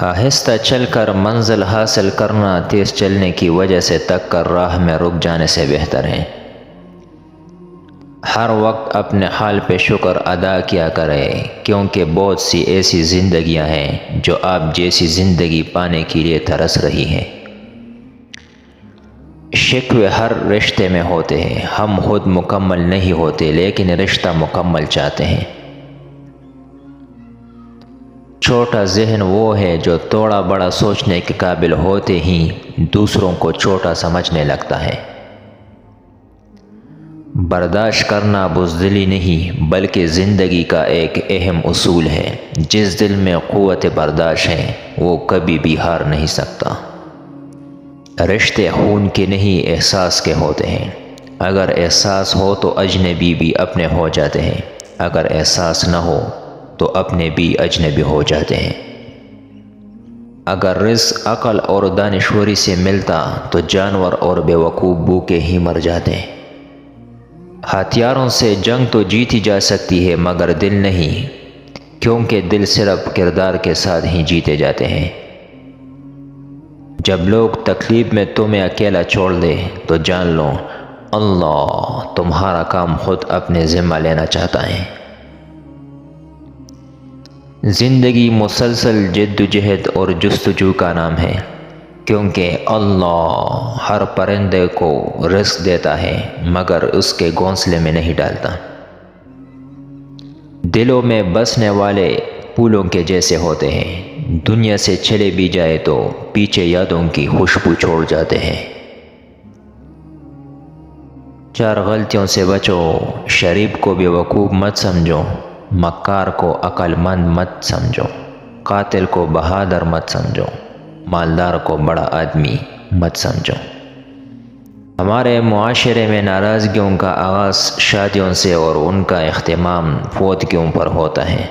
آہستہ چل کر منزل حاصل کرنا تیز چلنے کی وجہ سے تک کر راہ میں رک جانے سے بہتر ہے۔ ہر وقت اپنے حال پہ شکر ادا کیا کرے، کیونکہ بہت سی ایسی زندگیاں ہیں جو آپ جیسی زندگی پانے کے لیے ترس رہی ہیں۔ شکوے ہر رشتے میں ہوتے ہیں، ہم خود مکمل نہیں ہوتے لیکن رشتہ مکمل چاہتے ہیں۔ چھوٹا ذہن وہ ہے جو تھوڑا بڑا سوچنے کے قابل ہوتے ہی دوسروں کو چھوٹا سمجھنے لگتا ہے۔ برداشت کرنا بزدلی نہیں بلکہ زندگی کا ایک اہم اصول ہے۔ جس دل میں قوت برداشت ہے وہ کبھی بھی ہار نہیں سکتا۔ رشتے خون کے نہیں احساس کے ہوتے ہیں۔ اگر احساس ہو تو اجنبی بھی اپنے ہو جاتے ہیں، اگر احساس نہ ہو تو اپنے بھی اجنبی ہو جاتے ہیں۔ اگر رزق عقل اور دانشوری سے ملتا تو جانور اور بیوقوف بھوکے ہی مر جاتے ہیں۔ ہتھیاروں سے جنگ تو جیتی جا سکتی ہے مگر دل نہیں، کیونکہ دل صرف کردار کے ساتھ ہی جیتے جاتے ہیں۔ جب لوگ تکلیف میں تمہیں اکیلا چھوڑ دے تو جان لو اللہ تمہارا کام خود اپنے ذمہ لینا چاہتا ہے۔ زندگی مسلسل جد و جہد اور جستجو کا نام ہے، کیونکہ اللہ ہر پرندے کو رزق دیتا ہے مگر اس کے گھونسلے میں نہیں ڈالتا۔ دلوں میں بسنے والے پھولوں کے جیسے ہوتے ہیں، دنیا سے چلے بھی جائے تو پیچھے یادوں کی خوشبو چھوڑ جاتے ہیں۔ 4 غلطیوں سے بچو، شریف کو بیوقوف مت سمجھو، مکار کو عقل مند مت سمجھو، قاتل کو بہادر مت سمجھو، مالدار کو بڑا آدمی مت سمجھو۔ ہمارے معاشرے میں ناراضگیوں کا آغاز شادیوں سے اور ان کا اختتام فوتگیوں پر ہوتا ہے۔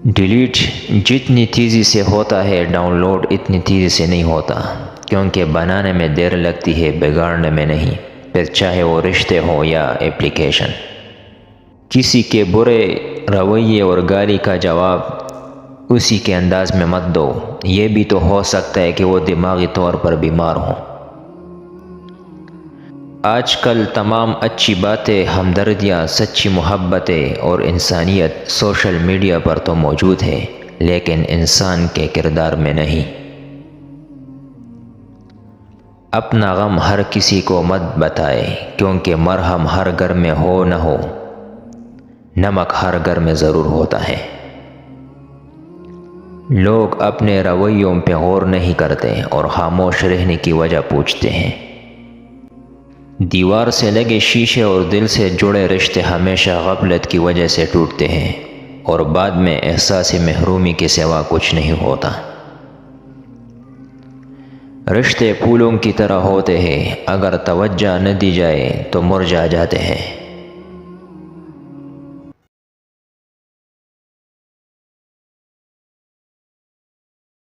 ڈیلیٹ جتنی تیزی سے ہوتا ہے ڈاؤن لوڈ اتنی تیزی سے نہیں ہوتا، کیونکہ بنانے میں دیر لگتی ہے بگاڑنے میں نہیں، پھر چاہے وہ رشتے ہو یا ایپلیکیشن۔ کسی کے برے رویے اور گالی کا جواب اسی کے انداز میں مت دو، یہ بھی تو ہو سکتا ہے کہ وہ دماغی طور پر بیمار ہوں۔ آج کل تمام اچھی باتیں، ہمدردیاں، سچی محبتیں اور انسانیت سوشل میڈیا پر تو موجود ہے لیکن انسان کے کردار میں نہیں۔ اپنا غم ہر کسی کو مت بتائے، کیونکہ مرہم ہر گھر میں ہو نہ ہو نمک ہر گھر میں ضرور ہوتا ہے۔ لوگ اپنے رویوں پہ غور نہیں کرتے اور خاموش رہنے کی وجہ پوچھتے ہیں۔ دیوار سے لگے شیشے اور دل سے جڑے رشتے ہمیشہ غفلت کی وجہ سے ٹوٹتے ہیں اور بعد میں احساس محرومی کے سوا کچھ نہیں ہوتا۔ رشتے پھولوں کی طرح ہوتے ہیں، اگر توجہ نہ دی جائے تو مرجھا جاتے ہیں۔